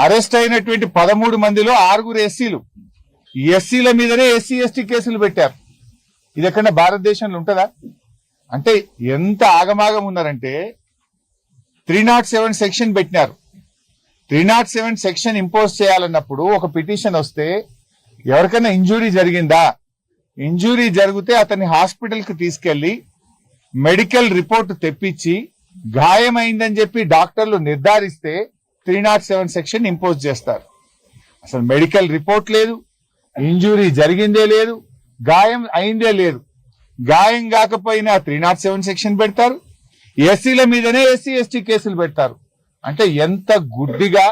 Arrest అయినటువంటి 13 మందిలో 6 ఎస్సీలు. ఎస్సీల మీదనే ఎస్సీ ఎస్టీ కేసులు పెట్టారు. ఇది ఎక్కడ భారతదేశంలో ఉంటుందా? అంటే ఎంత ఆగమాగం ఉన్నారంటే 307 సెక్షన్ పెట్టినారు. 307 సెక్షన్ ఇంపోజ్ చేయాలన్నప్పుడు ఒక పిటిషన్ వస్తే ఎవరికైనా ఇంజురీ జరిగిందా, ఇంజురీ జరిగితే అతన్ని హాస్పిటల్ కి తీసుకెళ్లి మెడికల్ రిపోర్ట్ తెప్పించి గాయమైందని చెప్పి డాక్టర్లు నిర్ధారిస్తే 307 సెక్షన్ ఇంపోజ్ చేస్తారు. అసలు మెడికల్ రిపోర్ట్ లేదు, ఇంజురీ జరిగిందే లేదు, గాయం అయిందే లేదు. గాయం కాకపోయినా 307 సెక్షన్ పెడతారు. ఎస్సీల మీదనే ఎస్సీ ఎస్టీ కేసులు పెడతారు. అంటే ఎంత గుడ్డిగా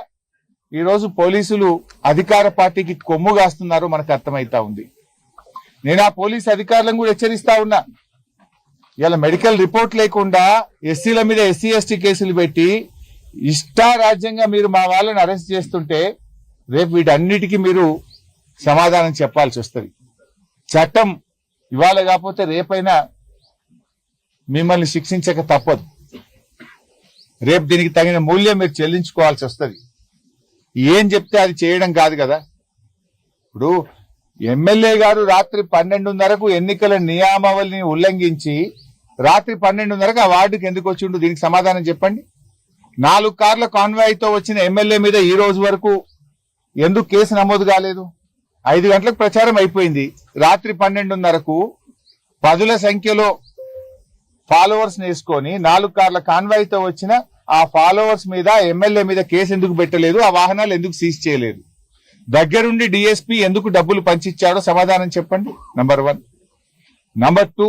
ఈరోజు పోలీసులు అధికార పార్టీకి కొమ్ము కాస్తున్నారో మనకు అర్థమైతా ఉంది. నేను ఆ పోలీస్ అధికారులను కూడా హెచ్చరిస్తా ఉన్నా. ఇలా మెడికల్ రిపోర్ట్ లేకుండా ఎస్సీల మీద ఎస్సీ ఎస్టీ కేసులు పెట్టి ఇష్టారాజ్యంగా మీరు మా వాళ్ళని అరెస్ట్ చేస్తుంటే రేపు వీటన్నిటికీ మీరు సమాధానం చెప్పాల్సి వస్తుంది. చట్టం ఇవాళ కాకపోతే రేపైనా మిమ్మల్ని శిక్షించక తప్పదు. రేపు దీనికి తగిన మూల్యం మీరు చెల్లించుకోవాల్సి వస్తుంది. ఏం చెప్తే అది చేయడం కాదు కదా. ఇప్పుడు ఎమ్మెల్యే గారు రాత్రి 12:30కు ఎన్నికల నియామావళిని ఉల్లంఘించి రాత్రి 12:30కు ఆ వార్డుకి ఎందుకు వచ్చిండు? దీనికి సమాధానం చెప్పండి. 4 కార్ల కాన్వాయ్తో వచ్చిన ఎమ్మెల్యే మీద ఈ రోజు వరకు ఎందుకు కేసు నమోదు కాలేదు? 5 గంటలకు ప్రచారం అయిపోయింది. రాత్రి 12:30కు 10ల సంఖ్యలో ఫాలోవర్స్ వేసుకొని 4 కార్ల కాన్వాయ్తో వచ్చిన ఆ ఫాలోవర్స్ మీద ఎమ్మెల్యే మీద కేసు ఎందుకు పెట్టలేదు? ఆ వాహనాలు ఎందుకు సీజ్ చేయలేదు? దగ్గరుండి డిఎస్పీ ఎందుకు డబ్బులు పంచిచ్చాడో సమాధానం చెప్పండి. నంబర్ 1. నంబర్ 2,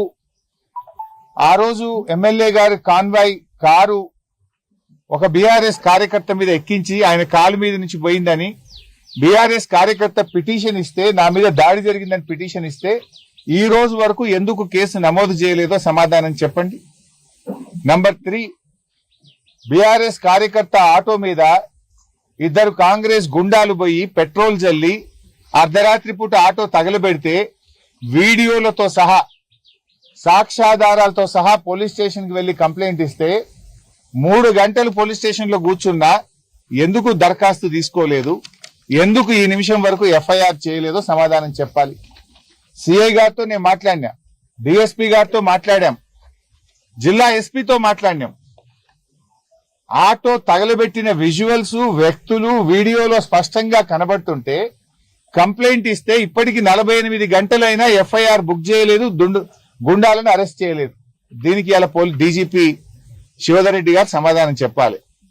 ఆ రోజు ఎమ్మెల్యే గారి కాన్వాయ్ కారు ఒక బీఆర్ఎస్ కార్యకర్త మీద ఎక్కించి ఆయన కాలు మీద నుంచి పోయిందని బీఆర్ఎస్ కార్యకర్త పిటిషన్ ఇస్తే, నా మీద దాడి జరిగిందని పిటిషన్ ఇస్తే ఈ రోజు వరకు ఎందుకు కేసు నమోదు చేయలేదో సమాధానం చెప్పండి. నంబర్ 3, బీఆర్ఎస్ కార్యకర్త ఆటో మీద 2 కాంగ్రెస్ గుండాలు పోయి పెట్రోల్ జల్లి అర్ధరాత్రి పూట ఆటో తగలబెడితే వీడియోలతో సహా సాక్ష్యాధారాలతో సహా పోలీస్ స్టేషన్ కి వెళ్లి కంప్లైంట్ ఇస్తే 3 గంటలు పోలీస్ స్టేషన్ లో కూర్చున్నా ఎందుకు దరఖాస్తు తీసుకోలేదు? ఎందుకు ఈ నిమిషం వరకు ఎఫ్ఐఆర్ చేయలేదో సమాధానం చెప్పాలి. సిఐ గారితో నేను మాట్లాడినా, డిఎస్పీ గారితో మాట్లాడాం, జిల్లా ఎస్పీతో మాట్లాడినాం. ఆటో తగలబెట్టిన విజువల్స్, వ్యక్తులు వీడియోలో స్పష్టంగా కనబడుతుంటే కంప్లైంట్ ఇస్తే ఇప్పటికి 48 గంటలైనా ఎఫ్ఐఆర్ బుక్ చేయలేదు, గుండాలను అరెస్ట్ చేయలేదు. దీనికి ఇలా డీజీపీ శివధర్ రెడ్డి గారు సమాధానం చెప్పాలి.